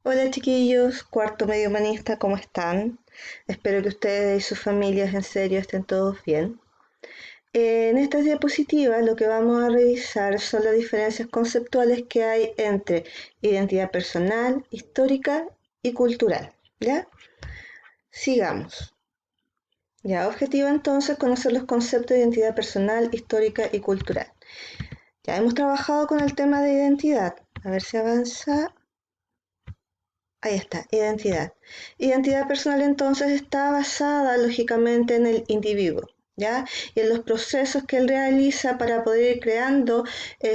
Hola chiquillos, cuarto medio humanista, ¿cómo están? Espero que ustedes y sus familias en serio estén todos bien. En estas diapositivas lo que vamos a revisar son las diferencias conceptuales que hay entre identidad personal, histórica y cultural. ¿Ya? Sigamos. Ya, objetivo entonces conocer los conceptos de identidad personal, histórica y cultural. Ya hemos trabajado con el tema de identidad. A ver si avanza. Ahí está, identidad. Identidad personal entonces está basada lógicamente en el individuo, ¿ya? Y en los procesos que él realiza para poder ir creando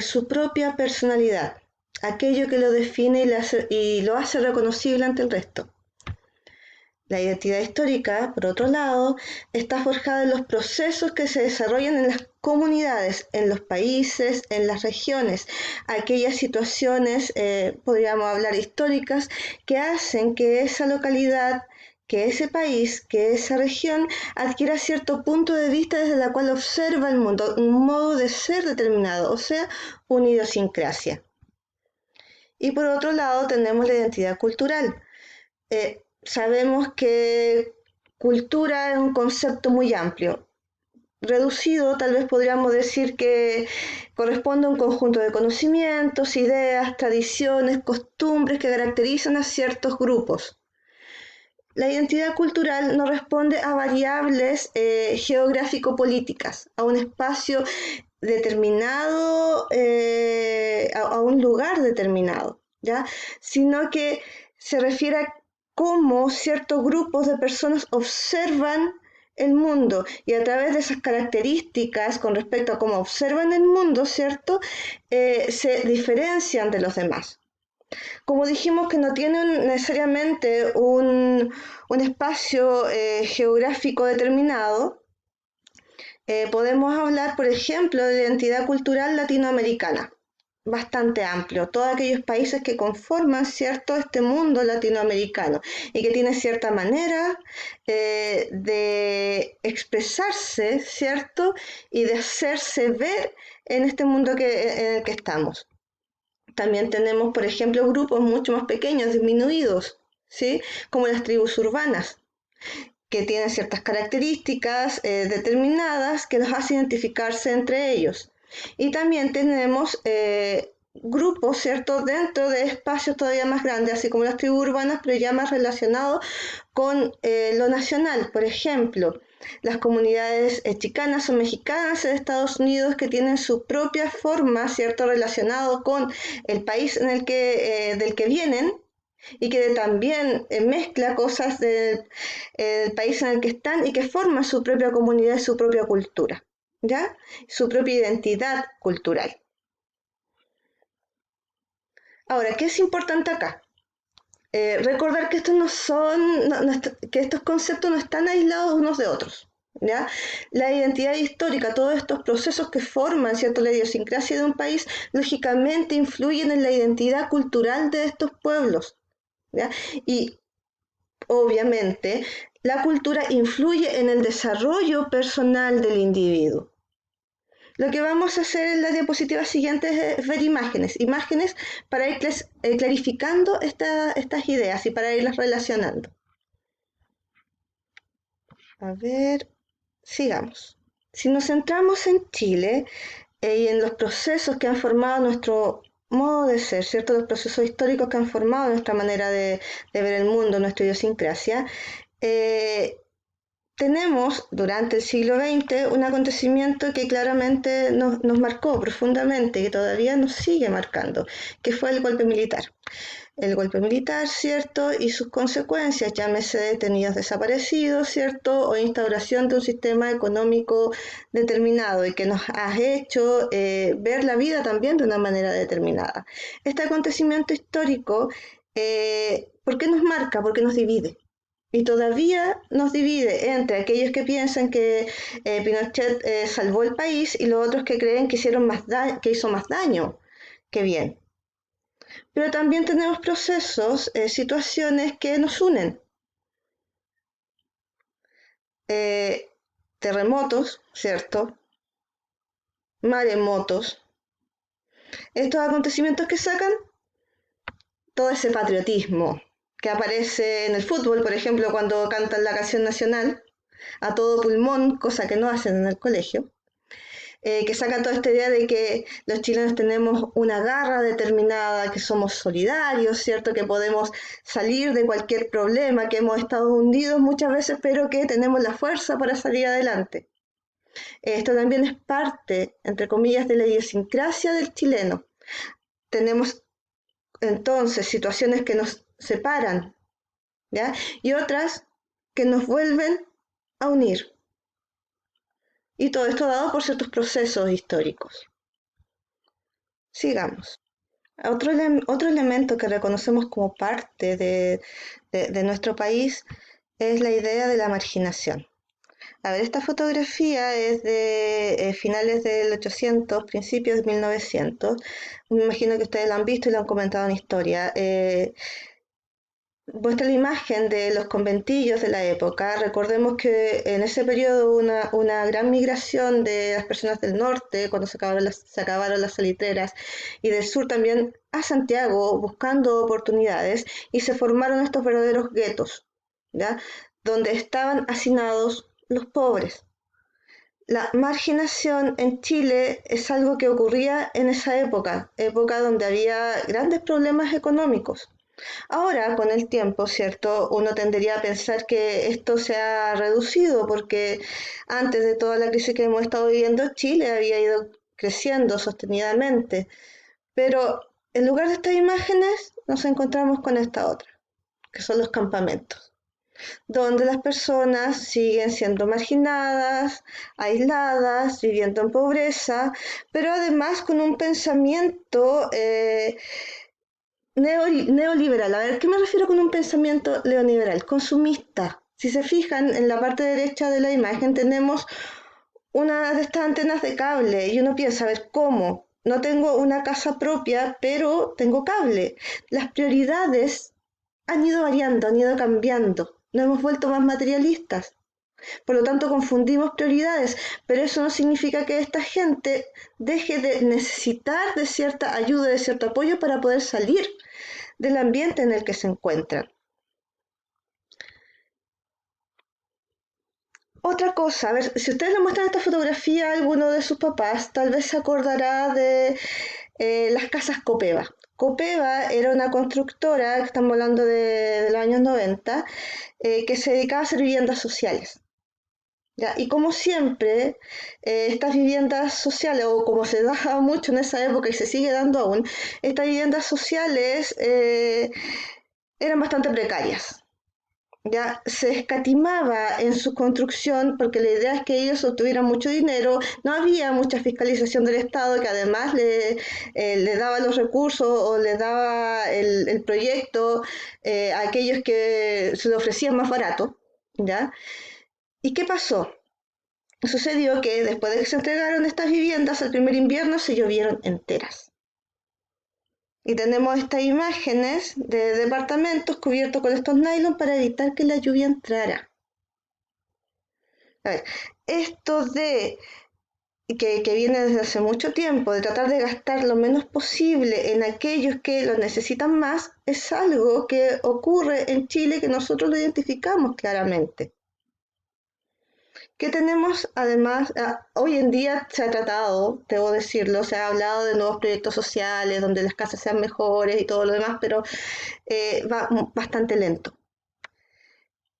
su propia personalidad, aquello que lo define y lo hace reconocible ante el resto. La identidad histórica, por otro lado, está forjada en los procesos que se desarrollan en las comunidades, en los países, en las regiones, aquellas situaciones, podríamos hablar históricas, que hacen que esa localidad, que ese país, que esa región adquiera cierto punto de vista desde la cual observa el mundo, un modo de ser determinado, o sea, una idiosincrasia. Y por otro lado tenemos la identidad cultural. Sabemos que cultura es un concepto muy amplio. Reducido, tal vez podríamos decir que corresponde a un conjunto de conocimientos, ideas, tradiciones, costumbres que caracterizan a ciertos grupos. La identidad cultural no responde a variables geográfico-políticas, a un espacio determinado, a un lugar determinado, ¿ya? Sino que se refiere a cómo ciertos grupos de personas observan el mundo y a través de esas características con respecto a cómo observan el mundo, ¿cierto? Se diferencian de los demás. Como dijimos que no tienen necesariamente un espacio geográfico determinado, podemos hablar, por ejemplo, de la identidad cultural latinoamericana, bastante amplio, todos aquellos países que conforman, ¿cierto?, este mundo latinoamericano y que tiene cierta manera de expresarse, ¿cierto?, y de hacerse ver en este mundo en el que estamos. También tenemos, por ejemplo, grupos mucho más pequeños, disminuidos, ¿sí?, como las tribus urbanas, que tienen ciertas características determinadas que los hace identificarse entre ellos. Y también tenemos grupos, ¿cierto?, dentro de espacios todavía más grandes, así como las tribus urbanas, pero ya más relacionados con lo nacional. Por ejemplo, las comunidades chicanas o mexicanas en Estados Unidos que tienen su propia forma, ¿cierto?, relacionado con el país del que vienen, y que también mezcla cosas del país en el que están y que forma su propia comunidad y su propia cultura, ¿ya? Su propia identidad cultural. Ahora, ¿qué es importante acá? Recordar que estos no son, que estos conceptos no están aislados unos de otros. ¿Ya? La identidad histórica, todos estos procesos que forman, ¿cierto?, la idiosincrasia de un país, lógicamente influyen en la identidad cultural de estos pueblos. ¿Ya? Y obviamente, la cultura influye en el desarrollo personal del individuo. Lo que vamos a hacer en la diapositiva siguiente es ver imágenes, imágenes para ir clarificando estas ideas y para irlas relacionando. A ver, sigamos. Si nos centramos en Chile y en los procesos que han formado nuestro modo de ser, ¿cierto? Los procesos históricos que han formado nuestra manera de ver el mundo, nuestra idiosincrasia, eh, tenemos durante el siglo XX un acontecimiento que claramente nos marcó profundamente y que todavía nos sigue marcando, que fue el golpe militar. El golpe militar, ¿cierto? Y sus consecuencias, llámese detenidos desaparecidos, ¿cierto? O instauración de un sistema económico determinado y que nos ha hecho ver la vida también de una manera determinada. Este acontecimiento histórico, ¿por qué nos marca? Porque nos divide. Y todavía nos divide entre aquellos que piensan que Pinochet salvó el país y los otros que creen que, que hizo más daño que bien. Pero también tenemos procesos, situaciones que nos unen. Eh, Terremotos, ¿cierto? Maremotos. Estos acontecimientos que sacan todo ese patriotismo que aparece en el fútbol, por ejemplo, cuando cantan la canción nacional a todo pulmón, cosa que no hacen en el colegio, que sacan toda esta idea de que los chilenos tenemos una garra determinada, que somos solidarios, ¿cierto? Que podemos salir de cualquier problema, que hemos estado hundidos muchas veces, pero que tenemos la fuerza para salir adelante. Esto también es parte, entre comillas, de la idiosincrasia del chileno. Tenemos entonces situaciones que nos separan, ¿ya? Y otras que nos vuelven a unir. Y todo esto dado por ciertos procesos históricos. Sigamos. Otro elemento que reconocemos como parte de nuestro país es la idea de la marginación. A ver, esta fotografía es de finales del 800, principios de 1900. Me imagino que ustedes la han visto y la han comentado en historia. Muestra la imagen de los conventillos de la época. Recordemos que en ese periodo hubo una gran migración de las personas del norte, cuando se acabaron las salitreras, y del sur también a Santiago, buscando oportunidades, y se formaron estos verdaderos guetos, ¿ya? Donde estaban hacinados los pobres. La marginación en Chile es algo que ocurría en esa época donde había grandes problemas económicos. Ahora, con el tiempo, ¿cierto? Uno tendería a pensar que esto se ha reducido porque antes de toda la crisis que hemos estado viviendo, Chile había ido creciendo sostenidamente. Pero en lugar de estas imágenes, nos encontramos con esta otra, que son los campamentos, donde las personas siguen siendo marginadas, aisladas, viviendo en pobreza, pero además con un pensamiento neoliberal. A ver, ¿qué me refiero con un pensamiento neoliberal? Consumista. Si se fijan, en la parte derecha de la imagen tenemos una de estas antenas de cable y uno piensa, a ver, ¿cómo? No tengo una casa propia, pero tengo cable. Las prioridades han ido variando, han ido cambiando. Nos hemos vuelto más materialistas. Por lo tanto, confundimos prioridades, pero eso no significa que esta gente deje de necesitar de cierta ayuda, de cierto apoyo para poder salir del ambiente en el que se encuentran. Otra cosa, a ver, si ustedes le muestran esta fotografía a alguno de sus papás, tal vez se acordará de las casas Copeva. Copeva era una constructora, estamos hablando de los años 90, que se dedicaba a hacer viviendas sociales. ¿Ya? Y como siempre, estas viviendas sociales, o como se daba mucho en esa época y se sigue dando aún, estas viviendas sociales eran bastante precarias. Ya se escatimaba en su construcción porque la idea es que ellos obtuvieran mucho dinero, no había mucha fiscalización del Estado que además le daba los recursos o le daba el proyecto a aquellos que se lo ofrecían más barato, ¿ya? ¿Y qué pasó? Sucedió que después de que se entregaron estas viviendas, el primer invierno se llovieron enteras. Y tenemos estas imágenes de departamentos cubiertos con estos nylon para evitar que la lluvia entrara. A ver, esto que viene desde hace mucho tiempo, de tratar de gastar lo menos posible en aquellos que lo necesitan más, es algo que ocurre en Chile que nosotros lo identificamos claramente. ¿Qué tenemos además? Hoy en día se ha tratado, debo decirlo, se ha hablado de nuevos proyectos sociales donde las casas sean mejores y todo lo demás, pero va bastante lento.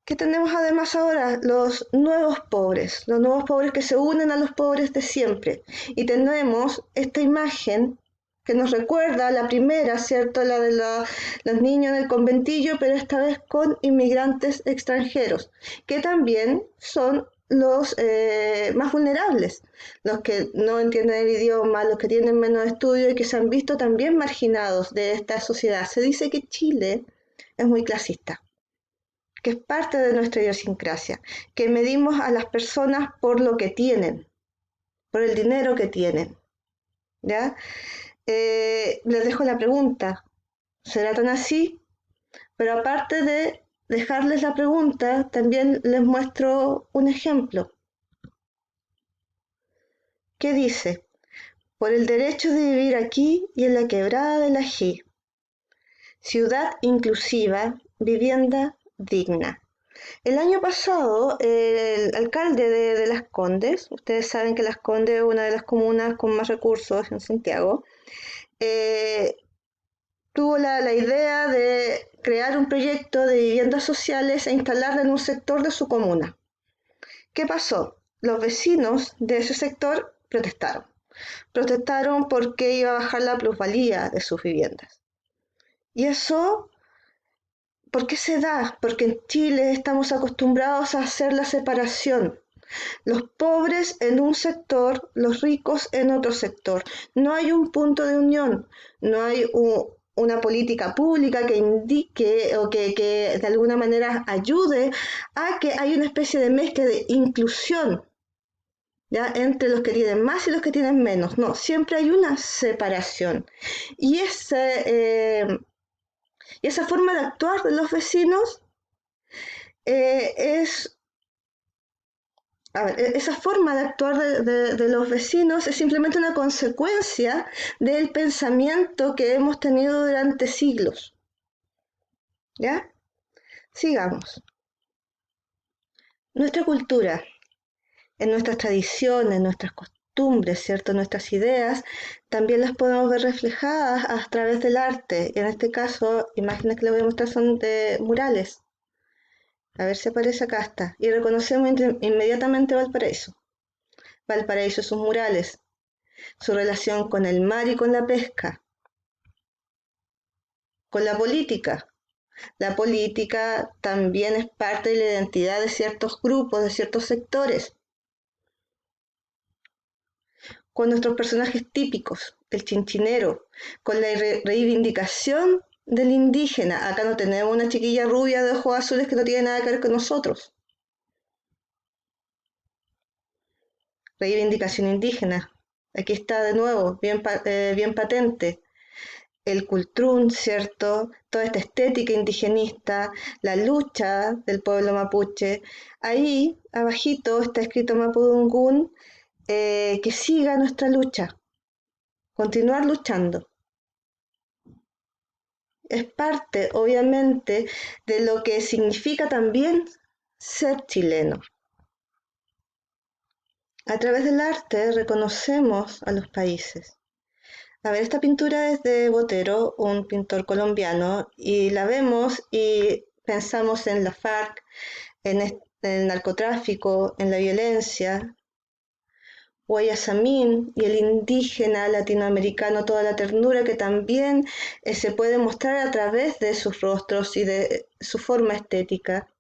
¿Qué tenemos además ahora? Los nuevos pobres que se unen a los pobres de siempre. Y tenemos esta imagen que nos recuerda a la primera, ¿cierto? La de los niños del conventillo, pero esta vez con inmigrantes extranjeros, que también son los más vulnerables, los que no entienden el idioma, los que tienen menos estudio y que se han visto también marginados de esta sociedad. Se dice que Chile es muy clasista, que es parte de nuestra idiosincrasia, que medimos a las personas por lo que tienen, por el dinero que tienen. ¿Ya? Les dejo la pregunta, ¿será tan así? Pero aparte de dejarles la pregunta, también les muestro un ejemplo. ¿Qué dice? Por el derecho de vivir aquí y en la quebrada del Ají. Ciudad inclusiva, vivienda digna. El año pasado, el alcalde de Las Condes, ustedes saben que Las Condes es una de las comunas con más recursos en Santiago, eh, tuvo la idea de crear un proyecto de viviendas sociales e instalarla en un sector de su comuna. ¿Qué pasó? Los vecinos de ese sector protestaron. Protestaron porque iba a bajar la plusvalía de sus viviendas. Y eso, ¿por qué se da? Porque en Chile estamos acostumbrados a hacer la separación. Los pobres en un sector, los ricos en otro sector. No hay un punto de unión, no hay una política pública que indique o que de alguna manera ayude a que hay una especie de mezcla de inclusión, ¿ya? Entre los que tienen más y los que tienen menos. No, siempre hay una separación. Y, y esa forma de actuar de los vecinos es a ver, esa forma de actuar de los vecinos es simplemente una consecuencia del pensamiento que hemos tenido durante siglos. ¿Ya? Sigamos. Nuestra cultura, en nuestras tradiciones, nuestras costumbres, ¿cierto? Nuestras ideas, también las podemos ver reflejadas a través del arte. En este caso, imágenes que les voy a mostrar son de murales. A ver si aparece acá está. Y reconocemos inmediatamente Valparaíso. Valparaíso, sus murales, su relación con el mar y con la pesca, con la política. La política también es parte de la identidad de ciertos grupos, de ciertos sectores, con nuestros personajes típicos, el chinchinero, con la reivindicación del indígena. Acá no tenemos una chiquilla rubia de ojos azules que no tiene nada que ver con nosotros. Reivindicación indígena. Aquí está de nuevo, bien patente. El cultrún, ¿cierto? Toda esta estética indigenista, la lucha del pueblo mapuche. Ahí, abajito, está escrito Mapudungún, que siga nuestra lucha, continuar luchando. Es parte, obviamente, de lo que significa también ser chileno. A través del arte reconocemos a los países. A ver, esta pintura es de Botero, un pintor colombiano, y la vemos y pensamos en la FARC, en el narcotráfico, en la violencia. Guayasamín y el indígena latinoamericano, toda la ternura que también se puede mostrar a través de sus rostros y de su forma estética.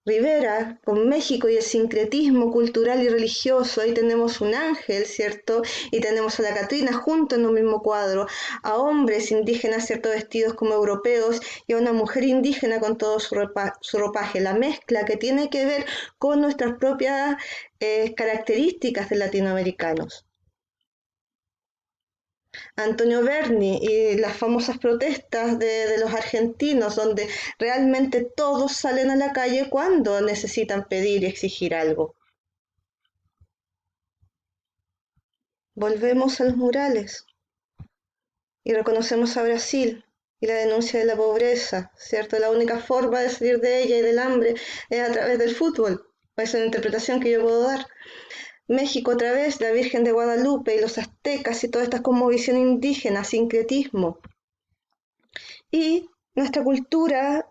Rivera, con México y el sincretismo cultural y religioso, ahí tenemos un ángel, ¿cierto? Y tenemos a la Catrina junto en un mismo cuadro, a hombres indígenas, ¿cierto? Vestidos como europeos y a una mujer indígena con todo su ropaje, la mezcla que tiene que ver con nuestras propias características de latinoamericanos. Antonio Berni y las famosas protestas de los argentinos, donde realmente todos salen a la calle cuando necesitan pedir y exigir algo. Volvemos a los murales y reconocemos a Brasil y la denuncia de la pobreza, ¿cierto? La única forma de salir de ella y del hambre es a través del fútbol. Esa es la interpretación que yo puedo dar. México otra vez, la Virgen de Guadalupe y los aztecas y toda esta cosmovisión indígena, sincretismo. Y nuestra cultura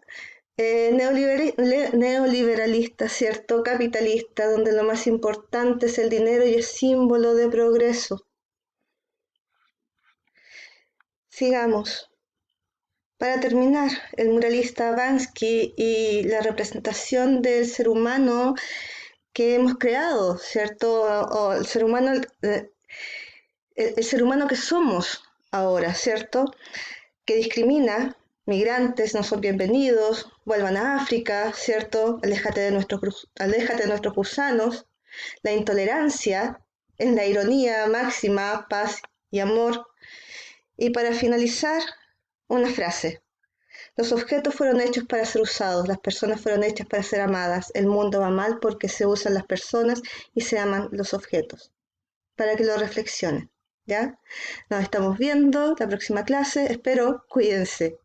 neoliberalista, ¿cierto? Capitalista, donde lo más importante es el dinero y es símbolo de progreso. Sigamos. Para terminar, el muralista Bansky y la representación del ser humano que hemos creado, ¿cierto? O el ser humano que somos ahora, ¿cierto? Que discrimina, migrantes no son bienvenidos, vuelvan a África, ¿cierto? Aléjate de nuestros gusanos, la intolerancia, en la ironía máxima, paz y amor. Y para finalizar, una frase. Los objetos fueron hechos para ser usados, las personas fueron hechas para ser amadas. El mundo va mal porque se usan las personas y se aman los objetos. Para que lo reflexionen. ¿ya? Nos estamos viendo la próxima clase, espero, cuídense.